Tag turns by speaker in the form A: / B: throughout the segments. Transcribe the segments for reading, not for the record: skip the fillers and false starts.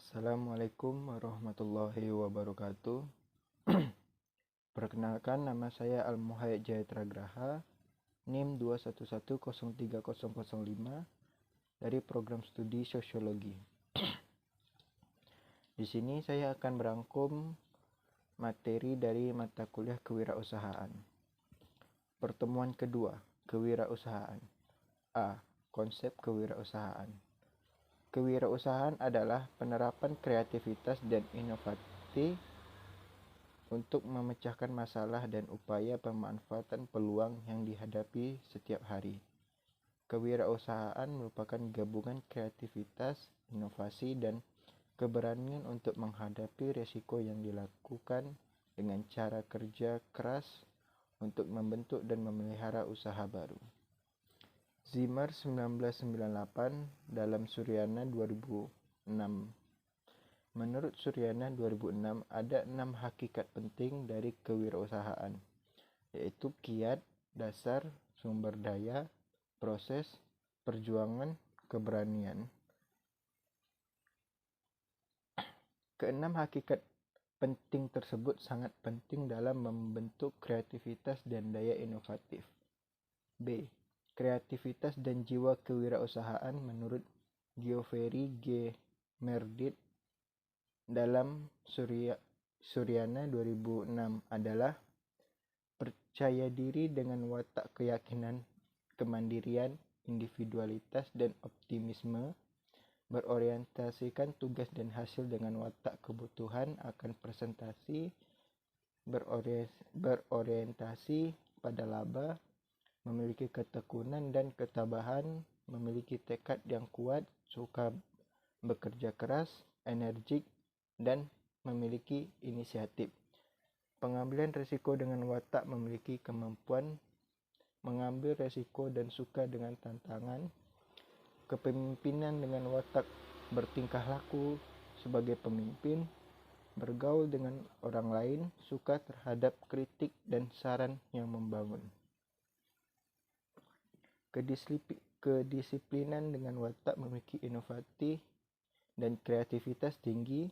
A: Assalamualaikum warahmatullahi wabarakatuh. Perkenalkan, nama saya Al-Muhayyid Jayatra Graha, NIM 211030005 dari program studi Sosiologi. Di sini saya akan merangkum materi dari mata kuliah Kewirausahaan. Pertemuan kedua, Kewirausahaan. A. Konsep kewirausahaan. Kewirausahaan adalah penerapan kreativitas dan inovasi untuk memecahkan masalah dan upaya pemanfaatan peluang yang dihadapi setiap hari. Kewirausahaan merupakan gabungan kreativitas, inovasi, dan keberanian untuk menghadapi risiko yang dilakukan dengan cara kerja keras untuk membentuk dan memelihara usaha baru. Zimmer 1998 dalam Suryana 2006. Menurut Suryana 2006, ada 6 hakikat penting dari kewirausahaan, yaitu kiat, dasar, sumber daya, proses, perjuangan, keberanian. Keenam hakikat penting tersebut sangat penting dalam membentuk kreativitas dan daya inovatif. B. Kreativitas dan jiwa kewirausahaan menurut Giovanni G. Meredith dalam Suryana 2006 adalah percaya diri dengan watak keyakinan, kemandirian, individualitas, dan optimisme, berorientasikan tugas dan hasil dengan watak kebutuhan akan presentasi, berorientasi pada laba, memiliki ketekunan dan ketabahan, memiliki tekad yang kuat, suka bekerja keras, energik, dan memiliki inisiatif. Pengambilan risiko dengan watak memiliki kemampuan mengambil risiko dan suka dengan tantangan. Kepemimpinan dengan watak bertingkah laku sebagai pemimpin, bergaul dengan orang lain, suka terhadap kritik dan saran yang membangun. Kedisiplinan dengan watak memiliki inovasi dan kreativitas tinggi,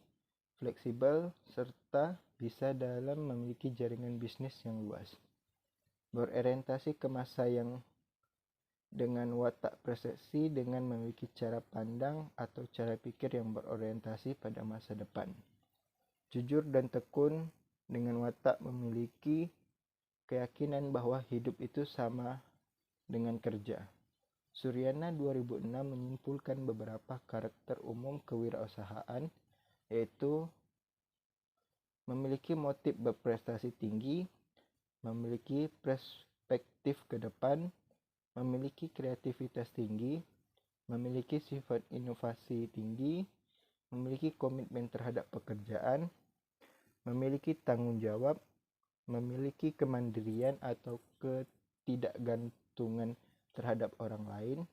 A: fleksibel, serta bisa dalam memiliki jaringan bisnis yang luas. Berorientasi ke masa yang dengan watak persepsi dengan memiliki cara pandang atau cara pikir yang berorientasi pada masa depan. Jujur dan tekun dengan watak memiliki keyakinan bahwa hidup itu sama dengan kerja. Suryana 2006 menyimpulkan beberapa karakter umum kewirausahaan, yaitu memiliki motif berprestasi tinggi, memiliki perspektif ke depan, memiliki kreativitas tinggi, memiliki sifat inovasi tinggi, memiliki komitmen terhadap pekerjaan, memiliki tanggung jawab, memiliki kemandirian atau ketidakgantungan terhadap orang lain,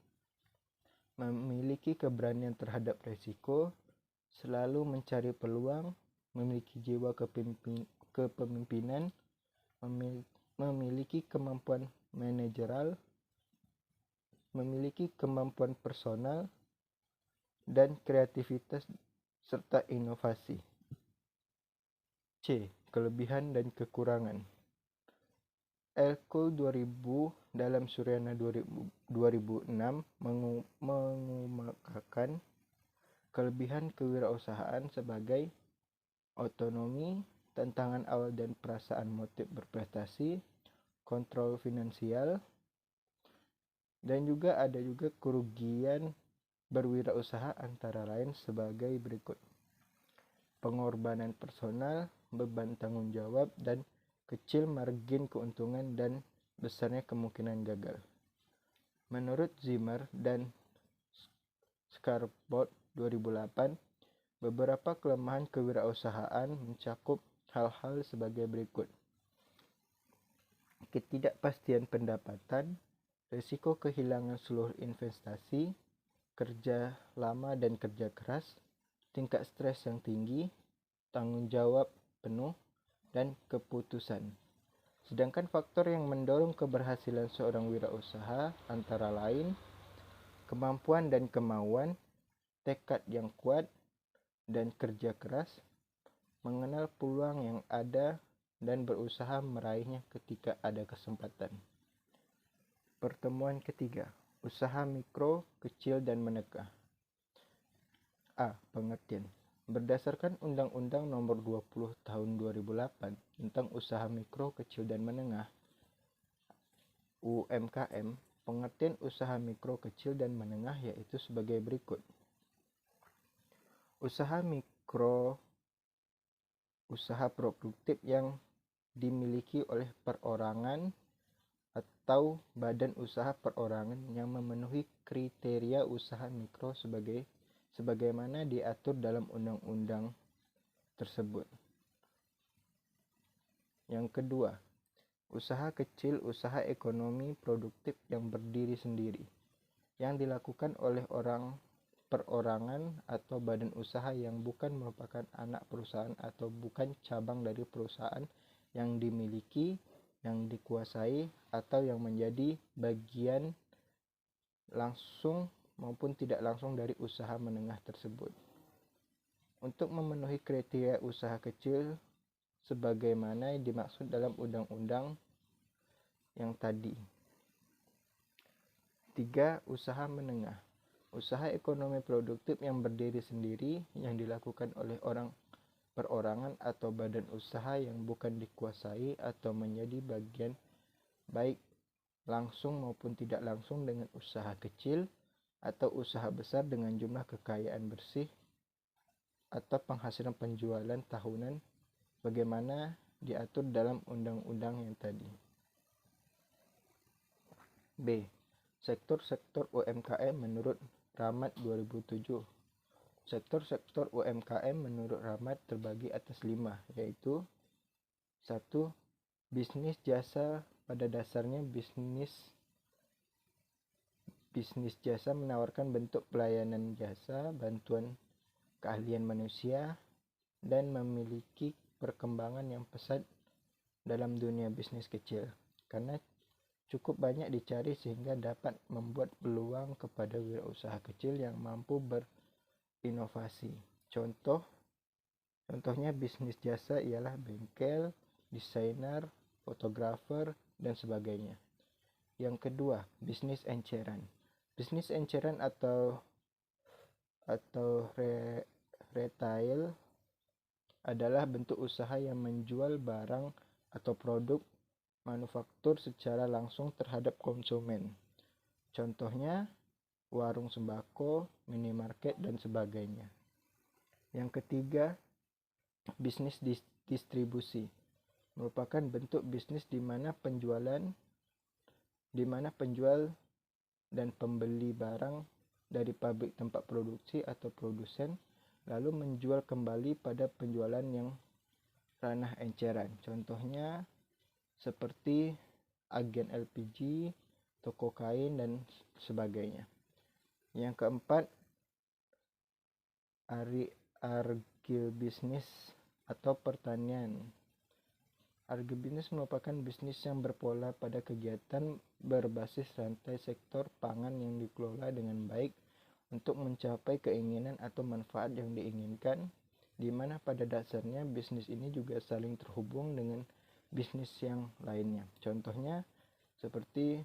A: memiliki keberanian terhadap risiko, selalu mencari peluang, memiliki jiwa kepemimpinan, memiliki kemampuan manajerial, memiliki kemampuan personal, dan kreativitas serta inovasi. C. Kelebihan dan kekurangan. Elkul 2000 dalam Suryana 2006 mengemukakan kelebihan kewirausahaan sebagai otonomi, tantangan awal dan perasaan motif berprestasi, kontrol finansial, dan juga ada kerugian berwirausaha antara lain sebagai berikut: pengorbanan personal, beban tanggung jawab, dan kecil margin keuntungan dan besarnya kemungkinan gagal. Menurut Zimmer dan Scarbolt 2008, beberapa kelemahan kewirausahaan mencakup hal-hal sebagai berikut: ketidakpastian pendapatan, risiko kehilangan seluruh investasi, kerja lama dan kerja keras, tingkat stres yang tinggi, tanggung jawab penuh, dan keputusan. Sedangkan faktor yang mendorong keberhasilan seorang wirausaha antara lain kemampuan dan kemauan, tekad yang kuat, dan kerja keras, mengenal peluang yang ada dan berusaha meraihnya ketika ada kesempatan. Pertemuan ketiga, usaha mikro, kecil, dan menengah. A. Pengertian. Berdasarkan Undang-Undang Nomor 20 Tahun 2008 tentang Usaha Mikro, Kecil, dan Menengah (UMKM), pengertian usaha mikro, kecil, dan menengah yaitu sebagai berikut. Usaha mikro, usaha produktif yang dimiliki oleh perorangan atau badan usaha perorangan yang memenuhi kriteria usaha mikro sebagaimana diatur dalam undang-undang tersebut. Yang kedua, usaha kecil, usaha ekonomi produktif yang berdiri sendiri, yang dilakukan oleh perorangan atau badan usaha yang bukan merupakan anak perusahaan atau bukan cabang dari perusahaan yang dimiliki, yang dikuasai, atau yang menjadi bagian langsung maupun tidak langsung dari usaha menengah tersebut. Untuk memenuhi kriteria usaha kecil sebagaimana dimaksud dalam undang-undang yang tadi. 3. Usaha menengah. Usaha ekonomi produktif yang berdiri sendiri yang dilakukan oleh perorangan atau badan usaha yang bukan dikuasai atau menjadi bagian baik langsung maupun tidak langsung dengan usaha kecil atau usaha besar dengan jumlah kekayaan bersih atau penghasilan penjualan tahunan bagaimana diatur dalam undang-undang yang tadi. B. Sektor-sektor UMKM menurut Rahmat 2007. Sektor-sektor UMKM menurut Rahmat terbagi atas 5, yaitu 1. Bisnis jasa. Pada dasarnya bisnis jasa menawarkan bentuk pelayanan jasa, bantuan keahlian manusia, dan memiliki perkembangan yang pesat dalam dunia bisnis kecil, karena cukup banyak dicari sehingga dapat membuat peluang kepada wirausaha kecil yang mampu berinovasi. Contohnya bisnis jasa ialah bengkel, desainer, fotografer, dan sebagainya. Yang kedua, bisnis enceran. Bisnis enceran atau retail adalah bentuk usaha yang menjual barang atau produk manufaktur secara langsung terhadap konsumen. Contohnya warung sembako, minimarket, dan sebagainya. Yang ketiga, bisnis distribusi merupakan bentuk bisnis di mana penjual dan pembeli barang dari pabrik tempat produksi atau produsen lalu menjual kembali pada penjualan yang ranah enceran. Contohnya seperti agen LPG, toko kain, dan sebagainya. Yang keempat, agribisnis atau pertanian. Agribisnis merupakan bisnis yang berpola pada kegiatan berbasis rantai sektor pangan yang dikelola dengan baik untuk mencapai keinginan atau manfaat yang diinginkan, di mana pada dasarnya bisnis ini juga saling terhubung dengan bisnis yang lainnya. Contohnya seperti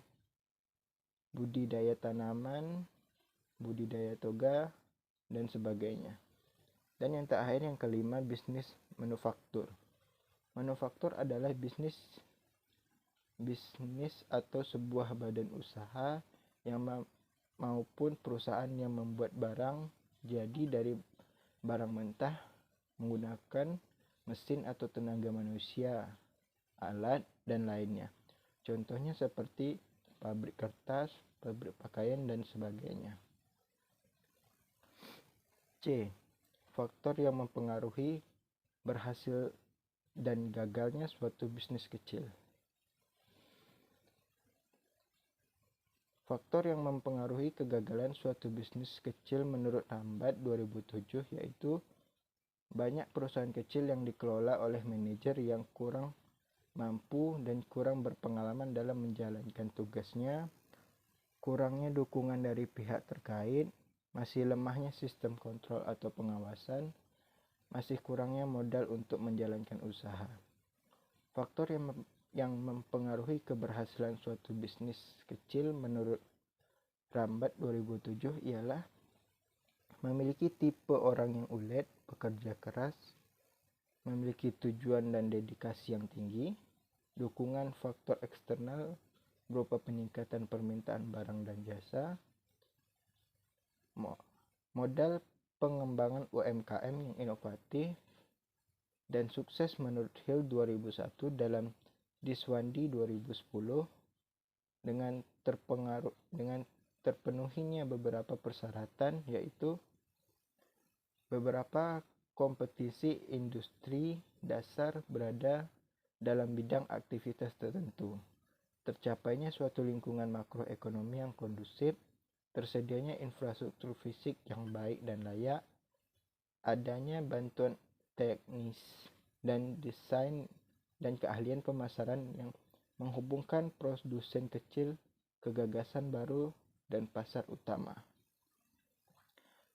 A: budidaya tanaman, budidaya toga, dan sebagainya. Dan yang terakhir, yang kelima, bisnis manufaktur. Manufaktur adalah bisnis atau sebuah badan usaha yang maupun perusahaan yang membuat barang jadi dari barang mentah menggunakan mesin atau tenaga manusia, alat, dan lainnya. Contohnya seperti pabrik kertas, pabrik pakaian, dan sebagainya. C. Faktor yang mempengaruhi berhasil dan gagalnya suatu bisnis kecil. Faktor yang mempengaruhi kegagalan suatu bisnis kecil menurut Rahmat 2007 yaitu banyak perusahaan kecil yang dikelola oleh manajer yang kurang mampu dan kurang berpengalaman dalam menjalankan tugasnya, kurangnya dukungan dari pihak terkait, masih lemahnya sistem kontrol atau pengawasan, masih kurangnya modal untuk menjalankan usaha. Faktor yang mempengaruhi keberhasilan suatu bisnis kecil menurut Rambat 2007 ialah memiliki tipe orang yang ulet, bekerja keras, memiliki tujuan dan dedikasi yang tinggi, dukungan faktor eksternal berupa peningkatan permintaan barang dan jasa, modal pengembangan UMKM yang inovatif dan sukses menurut Hill 2001 dalam Diswandi 2010 dengan terpenuhinya beberapa persyaratan, yaitu beberapa kompetisi industri dasar berada dalam bidang aktivitas tertentu, tercapainya suatu lingkungan makroekonomi yang kondusif, tersedianya infrastruktur fisik yang baik dan layak, adanya bantuan teknis dan desain dan keahlian pemasaran yang menghubungkan produsen kecil ke gagasan baru dan pasar utama.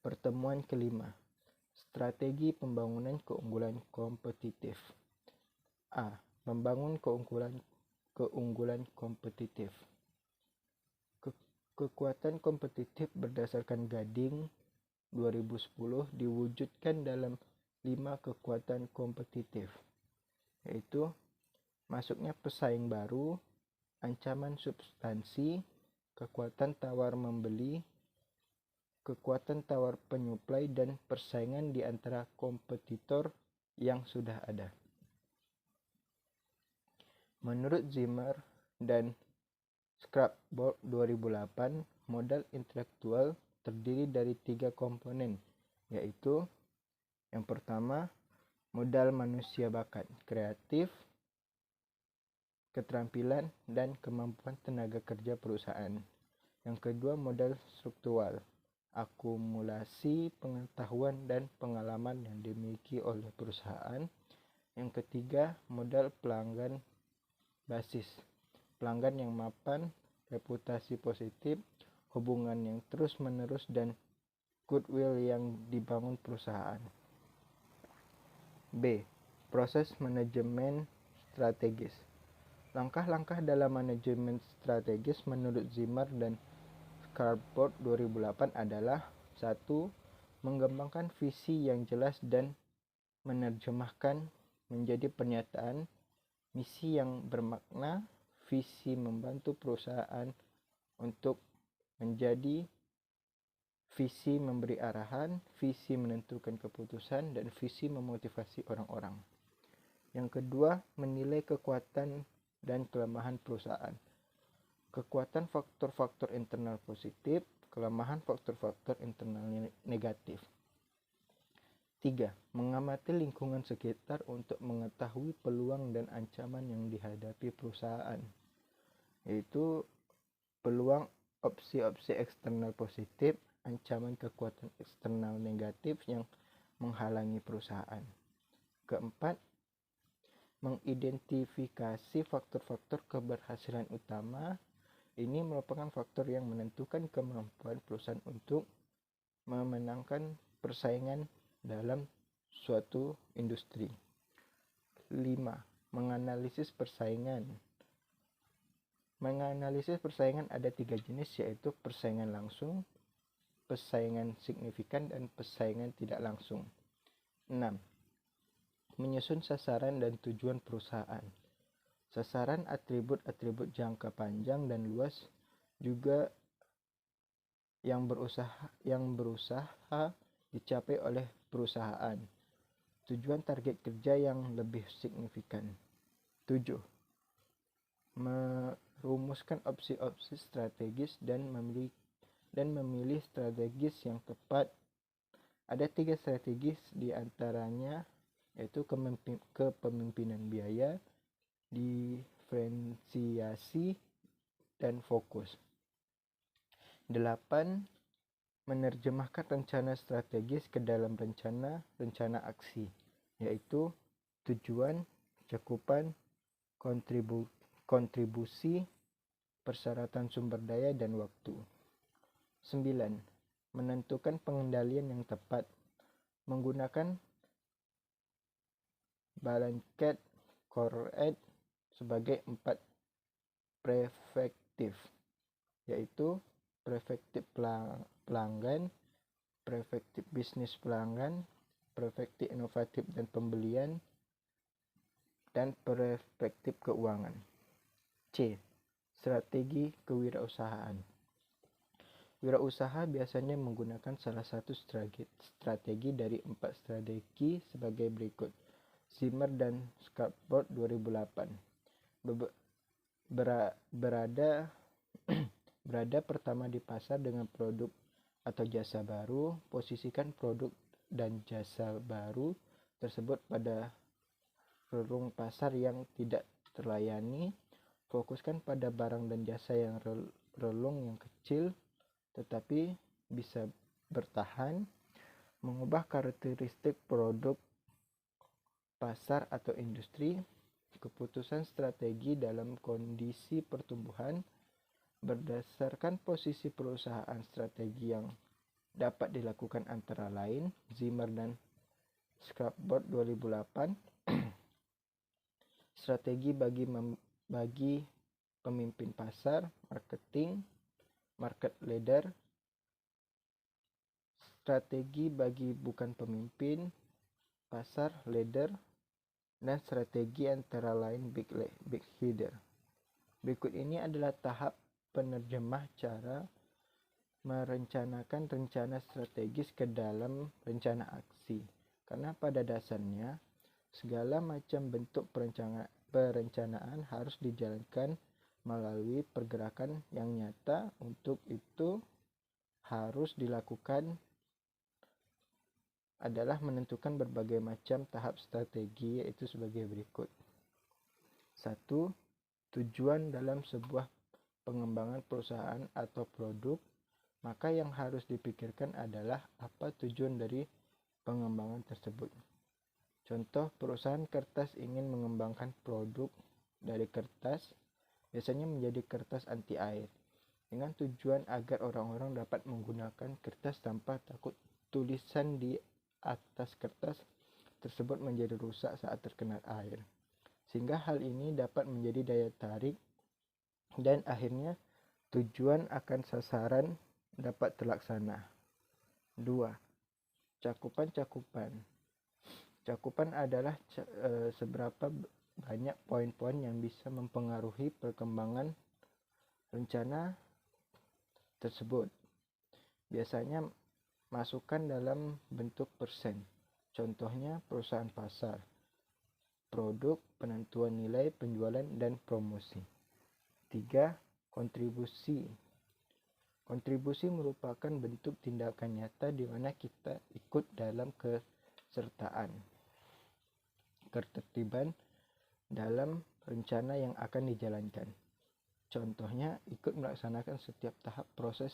A: Pertemuan kelima, strategi pembangunan keunggulan kompetitif. A. Membangun keunggulan kompetitif. Kekuatan kompetitif berdasarkan Gading 2010 diwujudkan dalam 5 kekuatan kompetitif, yaitu masuknya pesaing baru, ancaman substansi, kekuatan tawar membeli, kekuatan tawar penyuplai, dan persaingan di antara kompetitor yang sudah ada. Menurut Zimmer dan Scrapboard 2008, modal intelektual terdiri dari 3 komponen, yaitu yang pertama, modal manusia bakat, kreatif, keterampilan, dan kemampuan tenaga kerja perusahaan. Yang kedua, modal struktural, akumulasi pengetahuan dan pengalaman yang dimiliki oleh perusahaan. Yang ketiga, modal pelanggan basis, pelanggan yang mapan, reputasi positif, hubungan yang terus-menerus, dan goodwill yang dibangun perusahaan. B. Proses manajemen strategis. Langkah-langkah dalam manajemen strategis menurut Zimmer dan Scrapboard 2008 adalah 1. Mengembangkan visi yang jelas dan menerjemahkan menjadi pernyataan. Misi yang bermakna, visi membantu perusahaan untuk menjadi, visi memberi arahan, visi menentukan keputusan, dan visi memotivasi orang-orang. Yang kedua, menilai kekuatan dan kelemahan perusahaan. Kekuatan faktor-faktor internal positif, kelemahan faktor-faktor internal negatif. 3. Mengamati lingkungan sekitar untuk mengetahui peluang dan ancaman yang dihadapi perusahaan, yaitu peluang opsi-opsi eksternal positif, ancaman kekuatan eksternal negatif yang menghalangi perusahaan. Keempat, mengidentifikasi faktor-faktor keberhasilan utama. Ini merupakan faktor yang menentukan kemampuan perusahaan untuk memenangkan persaingan dalam suatu industri. 5. Menganalisis persaingan. Menganalisis persaingan ada 3 jenis, yaitu persaingan langsung, persaingan signifikan, dan persaingan tidak langsung. 6. Menyusun sasaran dan tujuan perusahaan. Sasaran atribut-atribut jangka panjang dan luas juga yang berusaha dicapai oleh perusahaan. Tujuan target kerja yang lebih signifikan. 7. Merumuskan opsi-opsi strategis dan memilih strategis yang tepat. Ada 3 strategis diantaranya, yaitu kepemimpinan biaya, diferensiasi, dan fokus. 8. Menerjemahkan rencana strategis ke dalam rencana aksi, yaitu tujuan, cakupan, kontribusi, persyaratan sumber daya, dan waktu. 9. Menentukan pengendalian yang tepat, menggunakan Blanket Coret sebagai 4 prefektif, yaitu prefektif pelanggan, prefektif bisnis pelanggan, prefektif inovatif dan pembelian, dan prefektif keuangan. C. Strategi kewirausahaan. Wirausaha biasanya menggunakan salah satu strategi dari 4 strategi sebagai berikut. Zimmer dan Scarborough 2008. Berada pertama di pasar dengan produk atau jasa baru, posisikan produk dan jasa baru tersebut pada relung pasar yang tidak terlayani, fokuskan pada barang dan jasa yang relung yang kecil tetapi bisa bertahan, mengubah karakteristik produk, pasar atau industri, keputusan strategi dalam kondisi pertumbuhan, berdasarkan posisi perusahaan strategi yang dapat dilakukan antara lain, Zimmer dan Scarborough 2008, strategi bagi pemimpin pasar, marketing, market leader, strategi bagi bukan pemimpin pasar, leader, dan strategi antara lain big leader. Berikut ini adalah tahap penerjemah cara merencanakan rencana strategis ke dalam rencana aksi. Karena pada dasarnya segala macam bentuk perencanaan harus dijalankan melalui pergerakan yang nyata. Untuk itu harus dilakukan adalah menentukan berbagai macam tahap strategi, yaitu sebagai berikut. 1. Tujuan dalam sebuah pengembangan perusahaan atau produk. Maka yang harus dipikirkan adalah apa tujuan dari pengembangan tersebut. Contoh, perusahaan kertas ingin mengembangkan produk dari kertas, biasanya menjadi kertas anti air, dengan tujuan agar orang-orang dapat menggunakan kertas tanpa takut tulisan di atas kertas tersebut menjadi rusak saat terkena air, sehingga hal ini dapat menjadi daya tarik dan akhirnya tujuan akan sasaran dapat terlaksana. 2. Cakupan. Cakupan adalah seberapa banyak poin-poin yang bisa mempengaruhi perkembangan rencana tersebut. Biasanya masukkan dalam bentuk persen. Contohnya perusahaan pasar, produk, penentuan nilai, penjualan, dan promosi. 3. Kontribusi. Kontribusi merupakan bentuk tindakan nyata di mana kita ikut dalam ketertiban dalam rencana yang akan dijalankan. Contohnya, ikut melaksanakan setiap tahap proses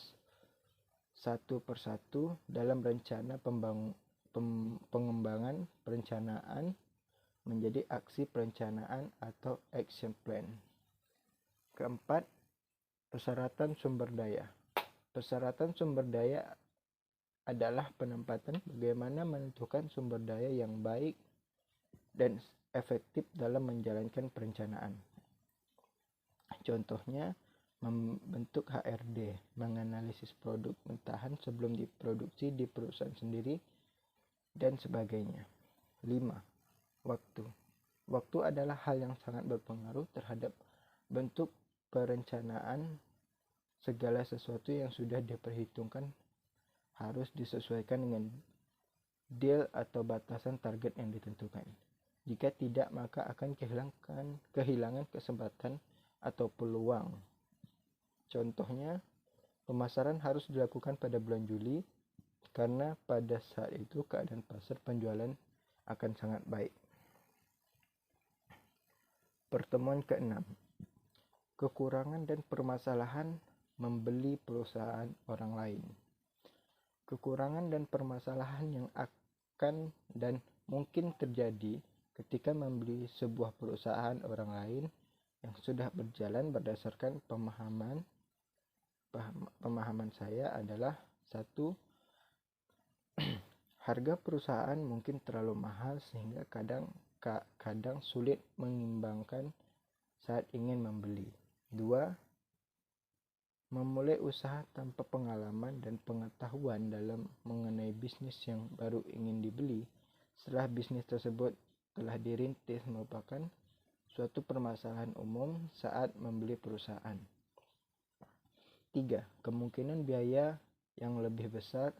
A: satu persatu dalam rencana pengembangan perencanaan menjadi aksi perencanaan atau action plan. 4. Persyaratan sumber daya. Persyaratan sumber daya adalah penempatan bagaimana menentukan sumber daya yang baik dan efektif dalam menjalankan perencanaan. Contohnya, membentuk HRD, menganalisis produk mentahan sebelum diproduksi di perusahaan sendiri, dan sebagainya. 5. Waktu. Waktu adalah hal yang sangat berpengaruh terhadap bentuk perencanaan. Segala sesuatu yang sudah diperhitungkan harus disesuaikan dengan deal atau batasan target yang ditentukan. Jika tidak, maka akan kehilangan kesempatan atau peluang. Contohnya, pemasaran harus dilakukan pada bulan Juli karena pada saat itu keadaan pasar penjualan akan sangat baik. Pertemuan ke-6. Kekurangan dan permasalahan membeli perusahaan orang lain. Kekurangan dan permasalahan yang akan dan mungkin terjadi ketika membeli sebuah perusahaan orang lain yang sudah berjalan berdasarkan pemahaman saya adalah: 1. Harga perusahaan mungkin terlalu mahal sehingga kadang kadang sulit mengimbangkan saat ingin membeli. 2. Memulai usaha tanpa pengalaman dan pengetahuan dalam mengenai bisnis yang baru ingin dibeli setelah bisnis tersebut telah dirintis merupakan suatu permasalahan umum saat membeli perusahaan. 3. Kemungkinan biaya yang lebih besar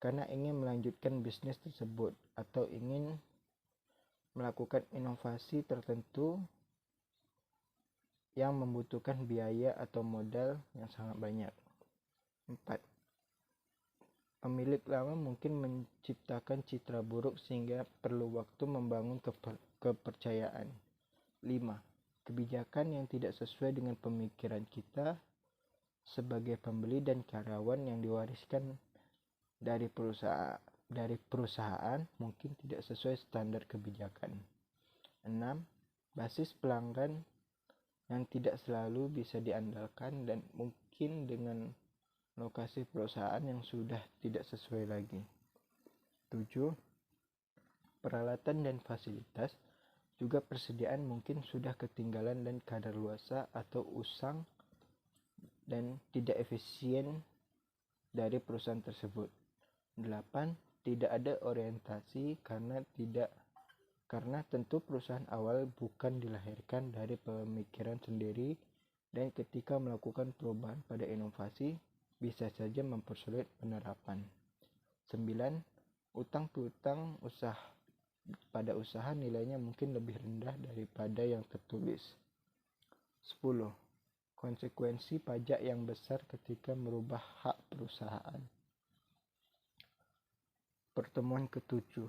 A: karena ingin melanjutkan bisnis tersebut atau ingin melakukan inovasi tertentu yang membutuhkan biaya atau modal yang sangat banyak. 4. Pemilik lama mungkin menciptakan citra buruk sehingga perlu waktu membangun kepercayaan. 5. Kebijakan yang tidak sesuai dengan pemikiran kita sebagai pembeli dan karyawan yang diwariskan dari perusahaan mungkin tidak sesuai standar kebijakan. 6. Basis pelanggan yang tidak selalu bisa diandalkan dan mungkin dengan lokasi perusahaan yang sudah tidak sesuai lagi. 7. Peralatan dan fasilitas juga persediaan mungkin sudah ketinggalan dan kadaluarsa atau usang dan tidak efisien dari perusahaan tersebut. 8. Tidak ada orientasi karena tentu perusahaan awal bukan dilahirkan dari pemikiran sendiri dan ketika melakukan perubahan pada inovasi bisa saja mempersulit penerapan. 9. Utang piutang pada usaha nilainya mungkin lebih rendah daripada yang tertulis. 10. Konsekuensi pajak yang besar ketika merubah hak perusahaan. Pertemuan ke-7.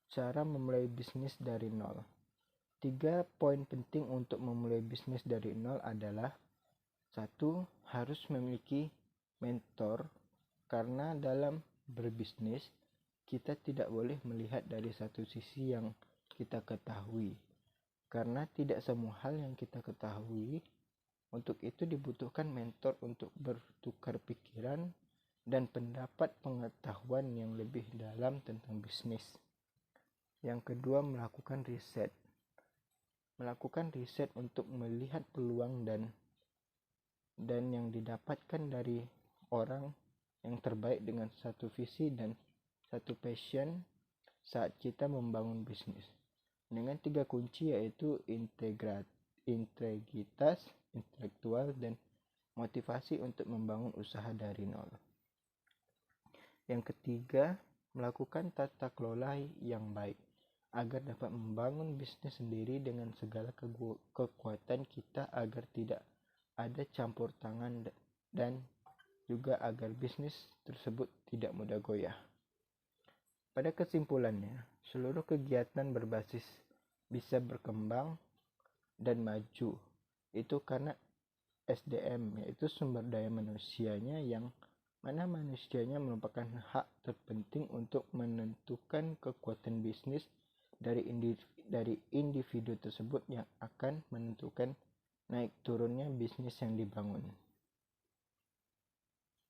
A: Cara memulai bisnis dari nol. 3 poin penting untuk memulai bisnis dari nol adalah 1. Harus memiliki mentor karena dalam berbisnis kita tidak boleh melihat dari satu sisi yang kita ketahui karena tidak semua hal yang kita ketahui. Untuk itu dibutuhkan mentor untuk bertukar pikiran dan pendapat pengetahuan yang lebih dalam tentang bisnis. Yang kedua, melakukan riset. Melakukan riset untuk melihat peluang dan yang didapatkan dari orang yang terbaik dengan satu visi dan satu passion saat kita membangun bisnis. Dengan 3 kunci yaitu integritas, intelektual, dan motivasi untuk membangun usaha dari nol. Yang ketiga, melakukan tata kelola yang baik agar dapat membangun bisnis sendiri dengan segala kekuatan kita agar tidak ada campur tangan dan juga agar bisnis tersebut tidak mudah goyah. Pada kesimpulannya, seluruh kegiatan berbasis bisa berkembang dan maju itu karena SDM, yaitu sumber daya manusianya, yang mana manusianya merupakan hak terpenting untuk menentukan kekuatan bisnis dari individu tersebut yang akan menentukan naik turunnya bisnis yang dibangun.